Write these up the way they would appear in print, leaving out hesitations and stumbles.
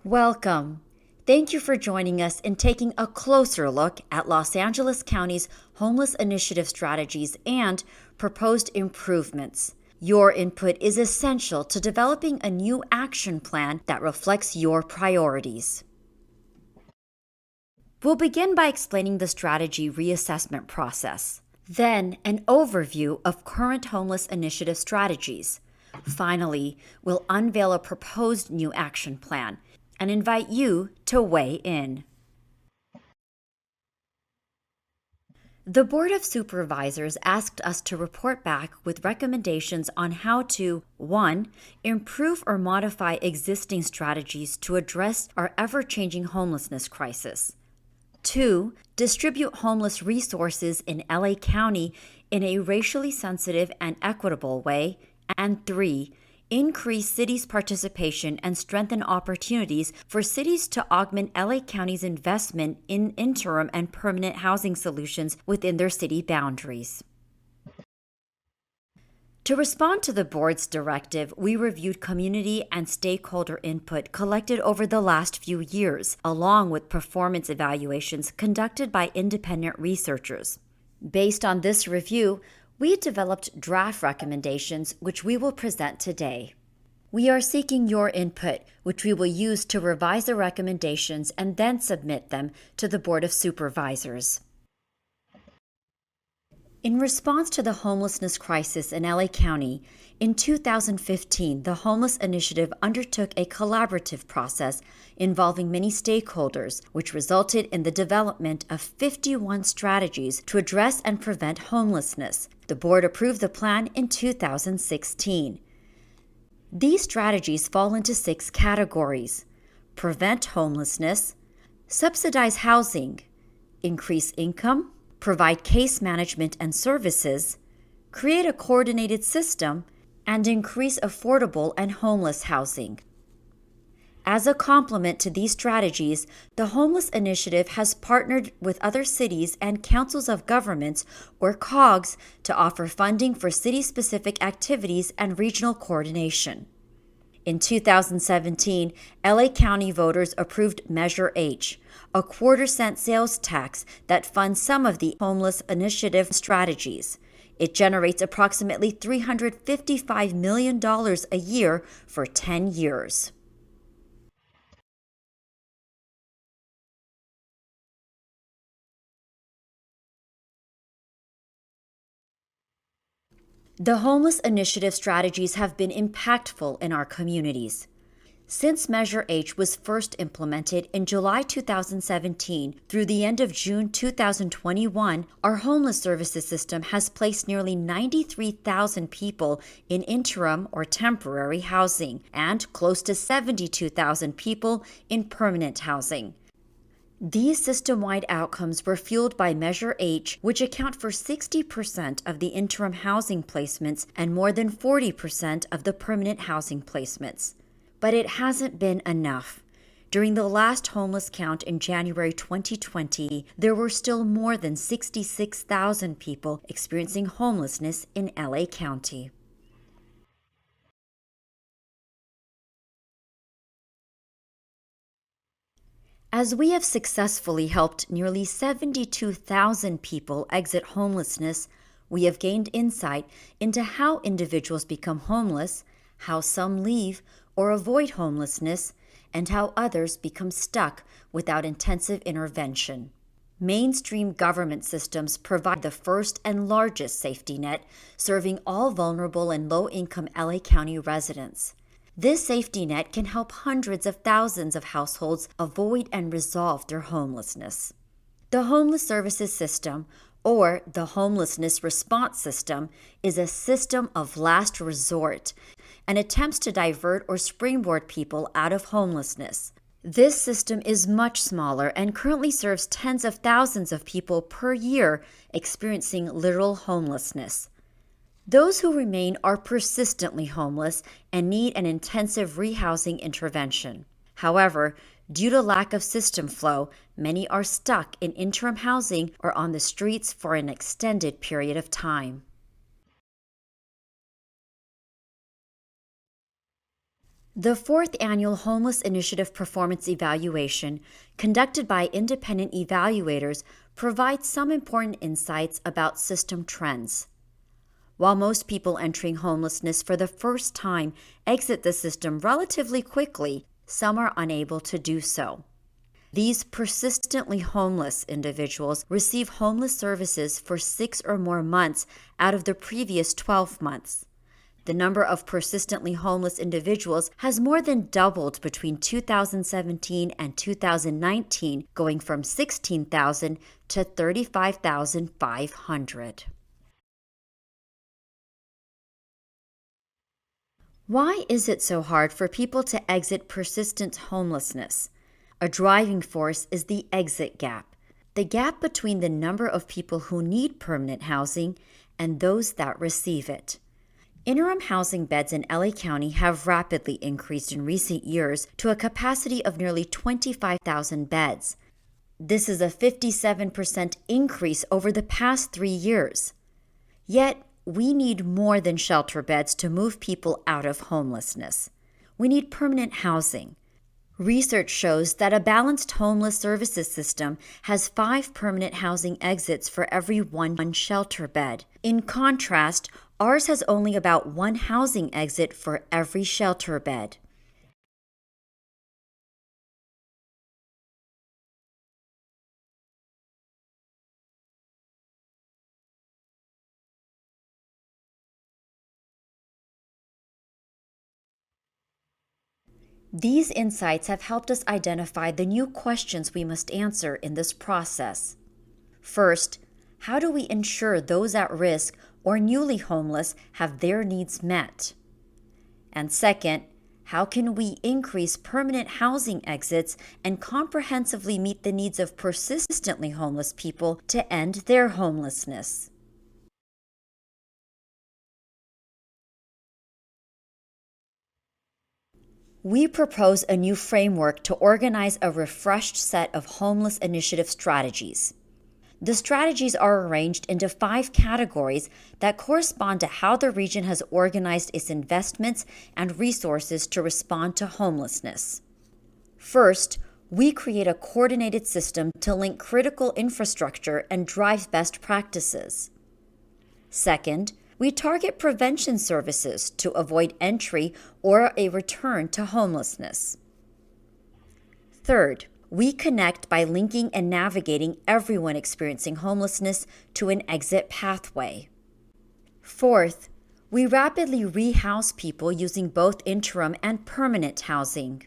Welcome. Thank you for joining us and taking a closer look at Los Angeles County's homeless initiative strategies and proposed improvements. Your input is essential to developing a new action plan that reflects your priorities. We'll begin by explaining the strategy reassessment process, then an overview of current homeless initiative strategies. Finally, we'll unveil a proposed new action plan and invite you to weigh in. The Board of Supervisors asked us to report back with recommendations on how to 1. Improve or modify existing strategies to address our ever-changing homelessness crisis. 2. Distribute homeless resources in LA County in a racially sensitive and equitable way. And 3. Increase cities' participation and strengthen opportunities for cities to augment LA County's investment in interim and permanent housing solutions within their city boundaries. To respond to the board's directive, we reviewed community and stakeholder input collected over the last few years, along with performance evaluations conducted by independent researchers. Based on this review, we developed draft recommendations, which we will present today. We are seeking your input, which we will use to revise the recommendations and then submit them to the Board of Supervisors. In response to the homelessness crisis in LA County, in 2015, the Homeless Initiative undertook a collaborative process involving many stakeholders, which resulted in the development of 51 strategies to address and prevent homelessness. The board approved the plan in 2016. These strategies fall into 6 categories: prevent homelessness, subsidize housing, increase income, provide case management and services, create a coordinated system, and increase affordable and homeless housing. As a complement to these strategies, the Homeless Initiative has partnered with other cities and councils of governments, or COGS, to offer funding for city-specific activities and regional coordination. In 2017, LA County voters approved Measure H, a quarter-cent sales tax that funds some of the Homeless Initiative strategies. It generates approximately $355 million a year for 10 years. The Homeless Initiative strategies have been impactful in our communities. Since Measure H was first implemented in July 2017 through the end of June 2021, our homeless services system has placed nearly 93,000 people in interim or temporary housing and close to 72,000 people in permanent housing. These system-wide outcomes were fueled by Measure H, which account for 60% of the interim housing placements and more than 40% of the permanent housing placements. But it hasn't been enough. During the last homeless count in January 2020, there were still more than 66,000 people experiencing homelessness in LA County. As we have successfully helped nearly 72,000 people exit homelessness, we have gained insight into how individuals become homeless, how some leave or avoid homelessness, and how others become stuck without intensive intervention. Mainstream government systems provide the first and largest safety net, serving all vulnerable and low-income LA County residents. This safety net can help hundreds of thousands of households avoid and resolve their homelessness. The Homeless Services System, or the Homelessness Response System, is a system of last resort and attempts to divert or springboard people out of homelessness. This system is much smaller and currently serves tens of thousands of people per year experiencing literal homelessness. Those who remain are persistently homeless and need an intensive rehousing intervention. However, due to lack of system flow, many are stuck in interim housing or on the streets for an extended period of time. The fourth annual Homeless Initiative Performance Evaluation, conducted by independent evaluators, provides some important insights about system trends. While most people entering homelessness for the first time exit the system relatively quickly, some are unable to do so. These persistently homeless individuals receive homeless services for 6 or more months out of the previous 12 months. The number of persistently homeless individuals has more than doubled between 2017 and 2019, going from 16,000 to 35,500. Why is it so hard for people to exit persistent homelessness? A driving force is the exit gap, the gap between the number of people who need permanent housing and those that receive it. Interim housing beds in LA County have rapidly increased in recent years to a capacity of nearly 25,000 beds. This is a 57% increase over the past 3 years. Yet, we need more than shelter beds to move people out of homelessness. We need permanent housing. Research shows that a balanced homeless services system has 5 permanent housing exits for every 1 shelter bed. In contrast, ours has only about 1 housing exit for every shelter bed. These insights have helped us identify the new questions we must answer in this process. First, how do we ensure those at risk or newly homeless have their needs met? And second, how can we increase permanent housing exits and comprehensively meet the needs of persistently homeless people to end their homelessness? We propose a new framework to organize a refreshed set of homeless initiative strategies. The strategies are arranged into 5 categories that correspond to how the region has organized its investments and resources to respond to homelessness. First, we create a coordinated system to link critical infrastructure and drive best practices. Second, we target prevention services to avoid entry or a return to homelessness. Third, we connect by linking and navigating everyone experiencing homelessness to an exit pathway. Fourth, we rapidly rehouse people using both interim and permanent housing.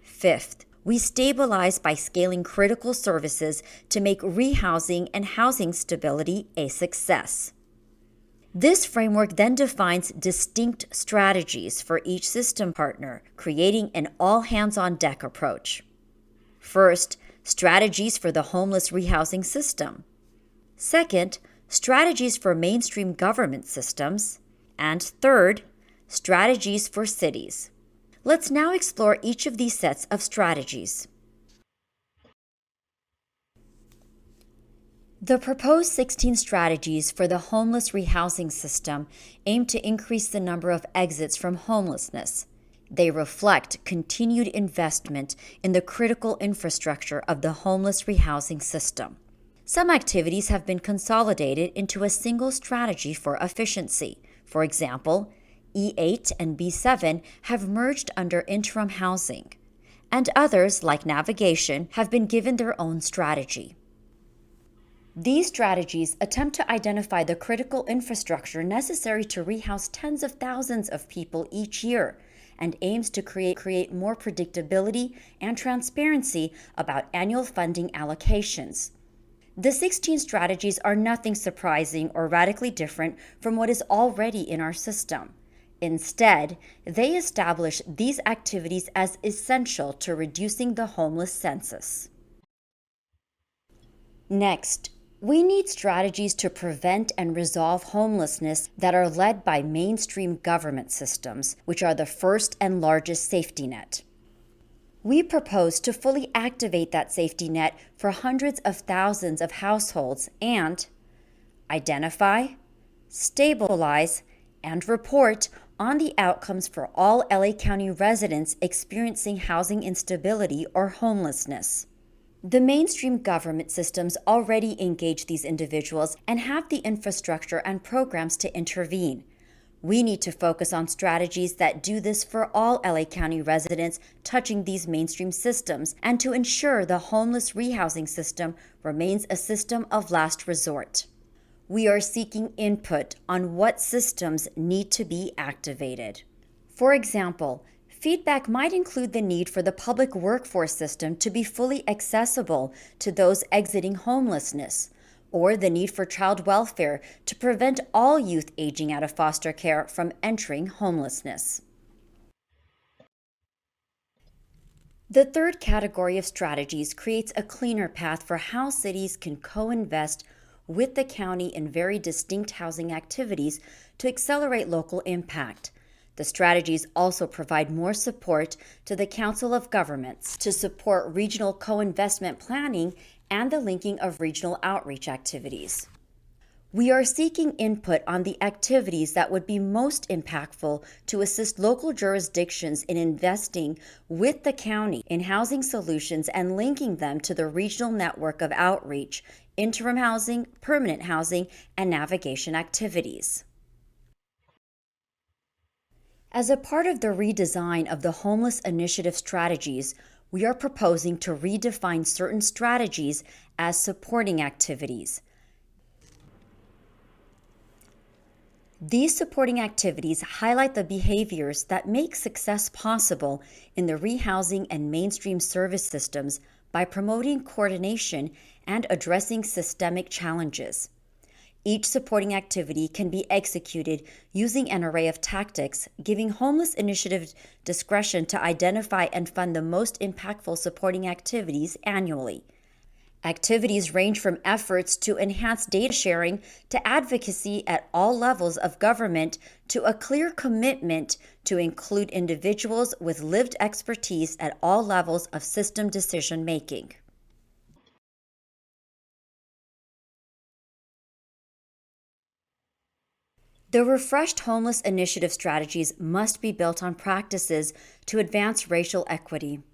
Fifth, we stabilize by scaling critical services to make rehousing and housing stability a success. This framework then defines distinct strategies for each system partner, creating an all-hands-on-deck approach. First, strategies for the homeless rehousing system. Second, strategies for mainstream government systems. And third, strategies for cities. Let's now explore each of these sets of strategies. The proposed 16 strategies for the homeless rehousing system aim to increase the number of exits from homelessness. They reflect continued investment in the critical infrastructure of the homeless rehousing system. Some activities have been consolidated into a single strategy for efficiency. For example, E8 and B7 have merged under interim housing, and others, like navigation, have been given their own strategy. These strategies attempt to identify the critical infrastructure necessary to rehouse tens of thousands of people each year and aims to create more predictability and transparency about annual funding allocations. The 16 strategies are nothing surprising or radically different from what is already in our system. Instead, they establish these activities as essential to reducing the homeless census. Next, we need strategies to prevent and resolve homelessness that are led by mainstream government systems, which are the first and largest safety net. We propose to fully activate that safety net for hundreds of thousands of households and identify, stabilize, and report on the outcomes for all LA County residents experiencing housing instability or homelessness. The mainstream government systems already engage these individuals and have the infrastructure and programs to intervene. We need to focus on strategies that do this for all LA County residents touching these mainstream systems and to ensure the homeless rehousing system remains a system of last resort. We are seeking input on what systems need to be activated. For example, feedback might include the need for the public workforce system to be fully accessible to those exiting homelessness, or the need for child welfare to prevent all youth aging out of foster care from entering homelessness. The third category of strategies creates a cleaner path for how cities can co-invest with the county in very distinct housing activities to accelerate local impact. The strategies also provide more support to the Council of Governments to support regional co-investment planning and the linking of regional outreach activities. We are seeking input on the activities that would be most impactful to assist local jurisdictions in investing with the county in housing solutions and linking them to the regional network of outreach, interim housing, permanent housing, and navigation activities. As a part of the redesign of the homeless initiative strategies, we are proposing to redefine certain strategies as supporting activities. These supporting activities highlight the behaviors that make success possible in the rehousing and mainstream service systems by promoting coordination and addressing systemic challenges. Each supporting activity can be executed using an array of tactics, giving Homeless Initiative discretion to identify and fund the most impactful supporting activities annually. Activities range from efforts to enhance data sharing to advocacy at all levels of government to a clear commitment to include individuals with lived expertise at all levels of system decision making. The refreshed Homeless Initiative strategies must be built on practices to advance racial equity.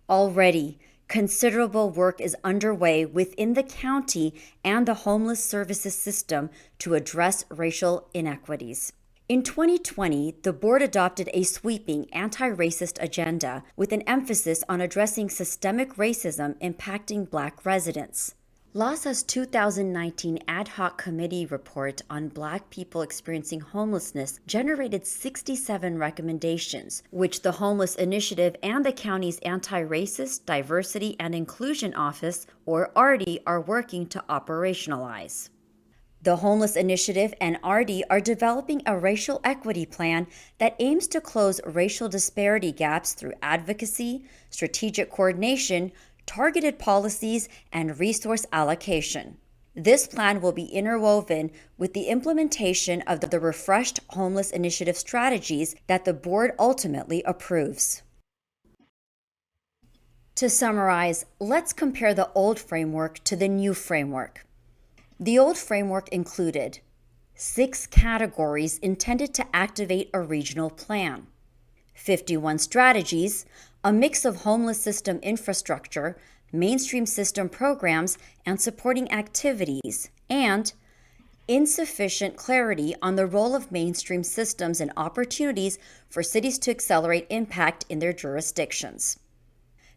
Already, considerable work is underway within the county and the homeless services system to address racial inequities. In 2020, the board adopted a sweeping anti-racist agenda with an emphasis on addressing systemic racism impacting Black residents. LAHSA's 2019 ad hoc committee report on Black people experiencing homelessness generated 67 recommendations, which the Homeless Initiative and the county's Anti-Racist, Diversity, and Inclusion Office, or ARDI, are working to operationalize. The Homeless Initiative and ARDI are developing a racial equity plan that aims to close racial disparity gaps through advocacy, strategic coordination, targeted policies, and resource allocation. This plan will be interwoven with the implementation of the refreshed Homeless Initiative strategies that the board ultimately approves. To summarize, let's compare the old framework to the new framework. The old framework included 6 categories intended to activate a regional plan, 51 strategies, a mix of homeless system infrastructure, mainstream system programs, and supporting activities, and insufficient clarity on the role of mainstream systems and opportunities for cities to accelerate impact in their jurisdictions.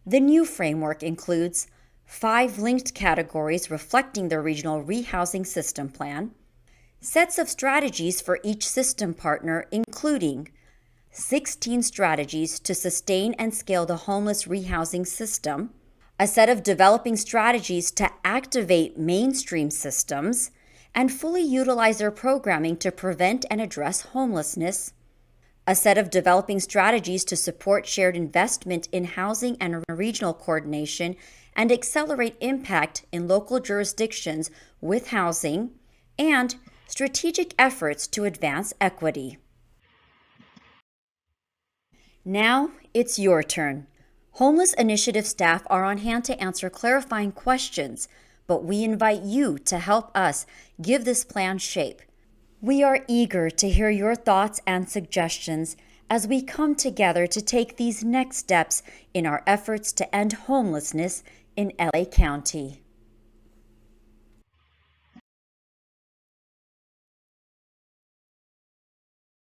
The new framework includes 5 linked categories reflecting the regional rehousing system plan, sets of strategies for each system partner, including 16 strategies to sustain and scale the homeless rehousing system, a set of developing strategies to activate mainstream systems and fully utilize their programming to prevent and address homelessness, a set of developing strategies to support shared investment in housing and regional coordination and accelerate impact in local jurisdictions with housing, and strategic efforts to advance equity. Now it's your turn. Homeless Initiative staff are on hand to answer clarifying questions, but we invite you to help us give this plan shape. We are eager to hear your thoughts and suggestions as we come together to take these next steps in our efforts to end homelessness in LA County.